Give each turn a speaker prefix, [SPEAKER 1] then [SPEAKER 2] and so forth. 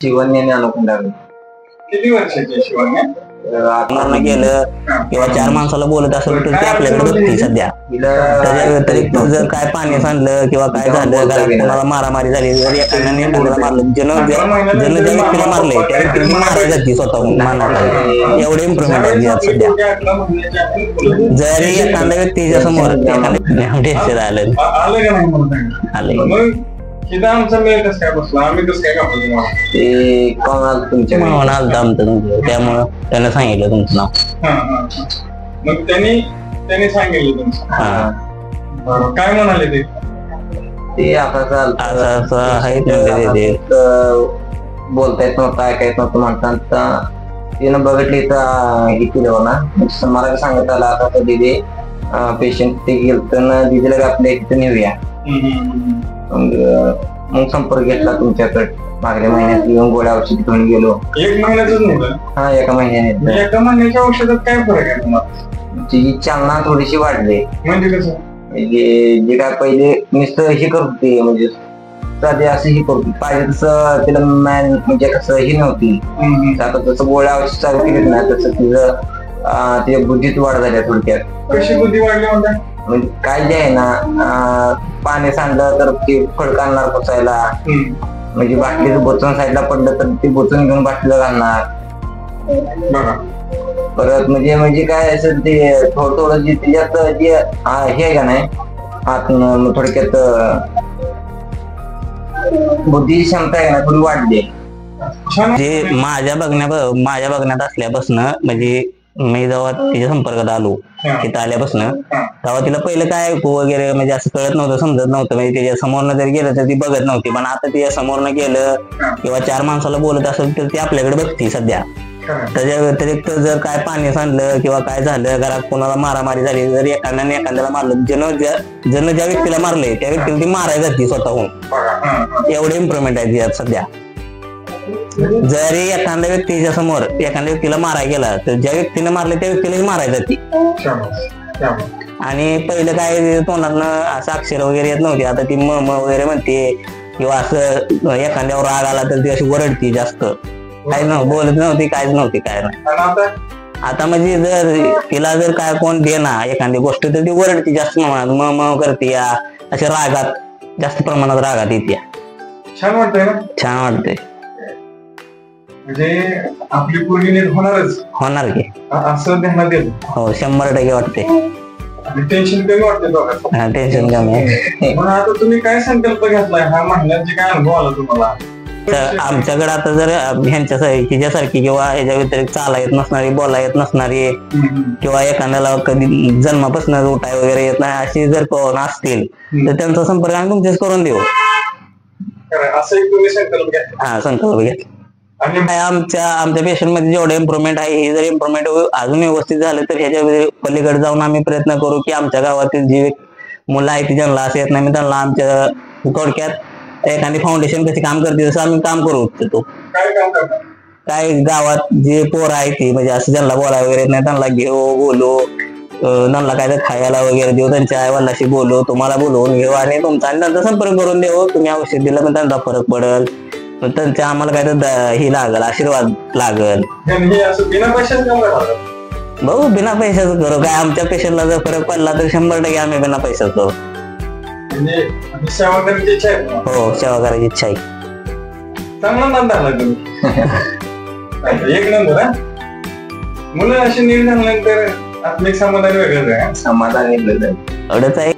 [SPEAKER 1] शिवण्याने अनुकूल
[SPEAKER 2] किती वर्षाची शिवण्या?
[SPEAKER 3] आपण गेलं किंवा चार माणसाला बोलत असेल तर ते आपल्याकडे बघते सध्या. त्याच्या व्यतिरिक्त जर काय पाणी सांडलं किंवा काय झालं, घरात कोणाला मारामारी झाली, जर एखाद्याने एखाद्याला मारलं, ज्यानं ज्या व्यक्तीला मारलंय त्या व्यक्तीला मारायला जाते स्वतःहून मारणार. एवढे इम्प्रुव्हमेंट आहे सध्या. जरी एखाद्या व्यक्तीच्या समोर एखाद्या आलं आलं
[SPEAKER 1] ते कोणाला तुमच्या
[SPEAKER 3] म्हणाल आमचं, त्यामुळं त्यानं सांगितलं तुमचं नाव.
[SPEAKER 2] मग त्यांनी सांगितलं तुमचं. काय म्हणाले
[SPEAKER 1] ते असं
[SPEAKER 3] आहे
[SPEAKER 1] बोलता येत नव्हतं, ऐकायला येत नव्हतं म्हणतात. तिनं बघितली तर हे केलं ना, मला सांगत आला आता दिदी पेशंट ते गेलं ना, दिदीला आपल्या इथं नेऊया. मग संपर्क घेतला तुमच्याकडे. मागल्या महिन्यात येऊन गोळ्या औषध घेऊन गेलो.
[SPEAKER 2] एक महिन्याच नव्हतं?
[SPEAKER 1] हा, एका महिन्याने.
[SPEAKER 2] एका महिन्याच्या औषधात काय फरक आहे तुम्हाला?
[SPEAKER 1] तिची चालना थोडीशी वाढली.
[SPEAKER 2] म्हणजे कसं?
[SPEAKER 1] जे काय पहिले नुसतं हे करत होते, म्हणजे साधे असं हे करत पाहिजे तसं तिला म्हणजे कसं ही नव्हती. आता तसं गोळ्या औषध चालू केलीत ना, तसं तिच्या बुद्धीत वाढ झाल्या थोडक्यात.
[SPEAKER 2] कशी बुद्धी वाढली म्हणतात?
[SPEAKER 1] म्हणजे काय जे आहे ना, पाणी सांडलं तर ते फडकांना पुसायला, म्हणजे बाटलीचं बोचून साईडला पडलं तर ते बोचून घेऊन बाटलीला घालणार. परत म्हणजे काय असेल ते थोडं जे त्याच्यात जे हे आहे का नाही, आत थोडक्यात बुद्धीची क्षमता आहे ना थोडी वाढली.
[SPEAKER 3] जे माझ्या बघण्यात असल्यापासून, म्हणजे मी जेव्हा तिच्या संपर्कात आलो तिथं आल्यापासून, तेव्हा तिला पहिलं काय ऐकू वगैरे म्हणजे असं कळत नव्हतं, समजत नव्हतं. म्हणजे तिच्या समोरनं जर गेलं तर ती बघत नव्हती. पण आता तिच्या समोरनं गेलं किंवा चार माणसाला बोलत असेल तर ती आपल्याकडे बघते सध्या. त्याच्या व्यतिरिक्त जर काय पाणी सांडलं किंवा काय झालं, घरात कोणाला मारामारी झाली, जर एखाद्याने एखाद्याला मारलं, ज्यानं ज्या व्यक्तीला मारले त्या व्यक्तीला ती मारायला जाते स्वतःहून. एवढे इम्प्रुव्हमेंट आहे तिच्यात सध्या. जरी एखाद्या व्यक्तीच्या समोर एखाद्या व्यक्तीला मारायला गेला तर ज्या व्यक्तीने मारले त्या व्यक्तीलाच मारायला जाते. आणि पहिलं काय तोंडातनं असं अक्षर वगैरे येत नव्हती, आता ती म वगैरे म्हणते किंवा असं एखाद्यावर राग आला तर ती अशी ओरडती जास्त. काय नव्हतं, बोलत नव्हती, काहीच नव्हती, काय नाही. आता म्हणजे जर तिला जर काय कोण देना एखादी गोष्ट तर ती ओरडती जास्त प्रमाणात, म करते, अशा रागात जास्त प्रमाणात रागात येते.
[SPEAKER 2] छान वाटतंय ना?
[SPEAKER 3] छान वाटतंय.
[SPEAKER 2] म्हणजे आपली पूर्वी नीट
[SPEAKER 3] होणार की
[SPEAKER 2] असं ध्यानात येतं.
[SPEAKER 3] हो, 100% वाटते.
[SPEAKER 2] टेन्शन कमी वाटते बघा.
[SPEAKER 3] टेन्शन कमी आहे.
[SPEAKER 2] पण आता तुम्ही काय संकल्प घेतलाय हा महिन्यात, जे काय अनुभव आला तुम्हाला?
[SPEAKER 3] तर आमच्याकडे आता जर हिच्यासारखी किंवा ह्याच्या व्यतिरिक्त चाला येत नसणारी, बोला येत नसणारी, किंवा एखाद्याला कधी जन्मापासून उठाय वगैरे येत नाही अशी जर कोण असतील तर त्यांचा संपर्क आम्ही तुमच्याच करून देऊ.
[SPEAKER 2] असं एक तुम्ही संकल्प घ्या.
[SPEAKER 3] हा, संकल्प घेतला. आणि आमच्या पेशंट मध्ये जेवढे इम्प्रुव्हमेंट आहे, हे जर इम्प्रुव्हमेंट अजून व्यवस्थित झालं तर ह्याच्या पलीकडे जाऊन आम्ही प्रयत्न करू की आमच्या गावातील जी मुलं आहेत ज्यांना असं येत नाही, त्यांना आमच्या थोडक्यात एखादी फाउंडेशन कशी काम करते तसं आम्ही काम करू इच्छितो. काय गावात जे पोरं आहेत ती म्हणजे असं ज्यांना बोलायला वगैरे येत नाही त्यांना घेऊ, बोलू, त्यांना काय तर खायला वगैरे देऊ, त्यांच्या आईवडिलाशी बोलू, तुम्हाला बोलवून घेऊ आणि तुमचा आणि त्यांचा संपर्क करून देऊ. तुम्ही औषध दिलं पण त्यांचा फरक पडेल, त्यांच्या आम्हाला काय तर ही लागल, आशीर्वाद लागल. भाऊ बिना पैशाचं करू. काय आमच्या पेशंटला जर फरक पडला तर 100% आम्ही बिना पैशाच करू.
[SPEAKER 2] सेवा करायची इच्छा आहे?
[SPEAKER 3] हो, सेवा करायची इच्छा आहे.
[SPEAKER 2] चांगला नांदा एक नंबर. मुलं अशी नीट झाल्यानंतर आपलं एक समाधान वेगळंच आहे.
[SPEAKER 1] समाधान
[SPEAKER 3] एवढंच आहे.